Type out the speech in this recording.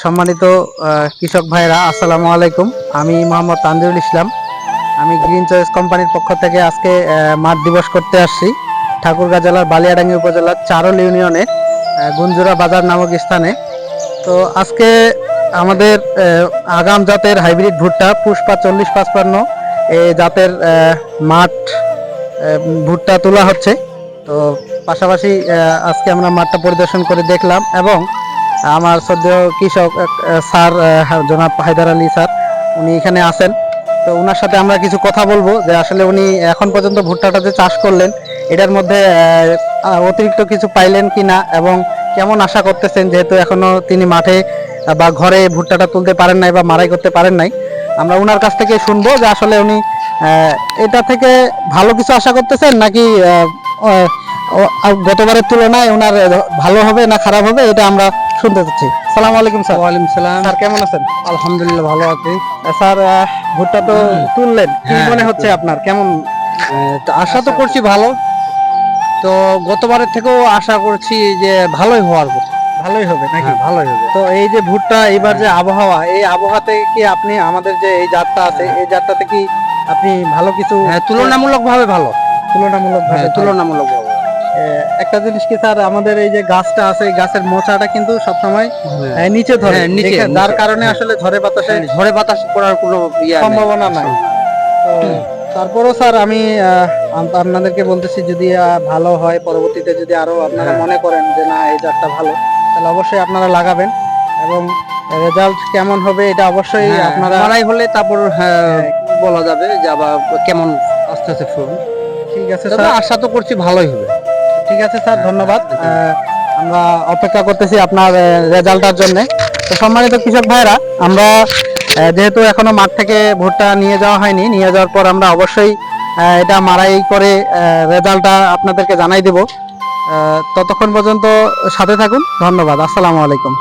সম্মানিত কৃষক ভাইরা, আসসালামু আলাইকুম। আমি মোহাম্মদ তানজিরুল ইসলাম। আমি গ্রিন চয়েস কোম্পানির পক্ষ থেকে আজকে মাঠ দিবস করতে আসছি ঠাকুরগাঁ জেলার বালিয়াডাঙ্গি উপজেলার চারল ইউনিয়নে গুঞ্জুরা বাজার নামক স্থানে। তো আজকে আমাদের আগাম জাতের হাইব্রিড ভুট্টা পুষ্পা 4055 এই জাতের মাঠ ভুট্টা তোলা হচ্ছে। তো পাশাপাশি আজকে আমরা মাঠটা পরিদর্শন করে দেখলাম এবং আমার সদ্য কৃষক স্যার জনাব হায়দার আলী স্যার উনি এখানে আছেন। তো ওনার সাথে আমরা কিছু কথা বলবো যে আসলে উনি এখন পর্যন্ত ভুট্টাটা যে চাষ করলেন এটার মধ্যে অতিরিক্ত কিছু পাইলেন কিনা এবং কেমন আশা করতেছেন, যেহেতু এখনো তিনি মাঠে বা ঘরে ভুট্টাটা তুলতে পারেন নাই বা মারাই করতে পারেন নাই। আমরা ওনার কাছ থেকে শুনবো যে আসলে উনি এটা থেকে ভালো কিছু আশা করতেছেন নাকি গতবারের তুলনায় ওনার ভালো হবে না খারাপ হবে, এটা আমরা শুনতে চাচ্ছি। আসসালামু আলাইকুম স্যার। ওয়ালাইকুম সালাম। স্যার কেমন আছেন? আলহামদুলিল্লাহ ভালো আছি। স্যার ভুট্টা তো তুললেন, কি হ্যাঁ, মনে হচ্ছে আপনার? কেমন তো আশা তো করছি ভালো, তো গতবারের থেকেও আশা করছি যে ভালোই হওয়ার কথা। ভালোই হবে নাকি? হ্যাঁ, ভালোই হবে। তো এই যে ভুট্টা এবার যে আবহাওয়া, এই আবহাওয়াতে কি আপনি আমাদের যে এই জাতটা আছে এই জাতটাতে কি আপনি ভালো কিছু হ্যাঁ, তুলনামূলক ভাবে ভালো। তুলনামূলক ভাবে তুলনামূলক ভাবে। একটা জিনিস কি স্যার, আমাদের এই যে গাছটা আছে এই গাছের মোচাটা কিন্তু সবসময় নিচে ধরে, হ্যাঁ, নিচে, যার নিচে। কারণে আসলে ঝড়ে বাতাসে ঝড়ে বাতাস পড়ার কোনো সম্ভাবনা নাই। তো তারপরও স্যার আমি আপনাদেরকে বলতেছি, যদি ভালো হয় পরবর্তীতে, যদি আরো আপনারা মনে করেন যে না এই জাতটা ভালো, তাহলে অবশ্যই আপনারা লাগাবেন এবং রেজাল্ট কেমন হবে এটা অবশ্যই আপনারা মারাই হলে তারপর বলা যাবে যে আবার কেমন আস্তে আস্তে ফুল। ঠিক আছে তবে স্যার। আশা তো করছি ভালোই হবে। ঠিক আছে স্যার, ধন্যবাদ। আমরা অপেক্ষা করতেছি আপনার রেজাল্টের জন্য। তো সম্মানিত কৃষক ভাইরা, আমরা যেহেতু এখনো মাঠ থেকে ভুট্টা নিয়ে যাওয়া হয়নি, নিয়ে যাওয়ার পর আমরা অবশ্যই এটা মারাই করে রেজাল্টটা আপনাদেরকে জানাই দেব। ততক্ষণ পর্যন্ত সাথে থাকুন। ধন্যবাদ। আসসালামু আলাইকুম।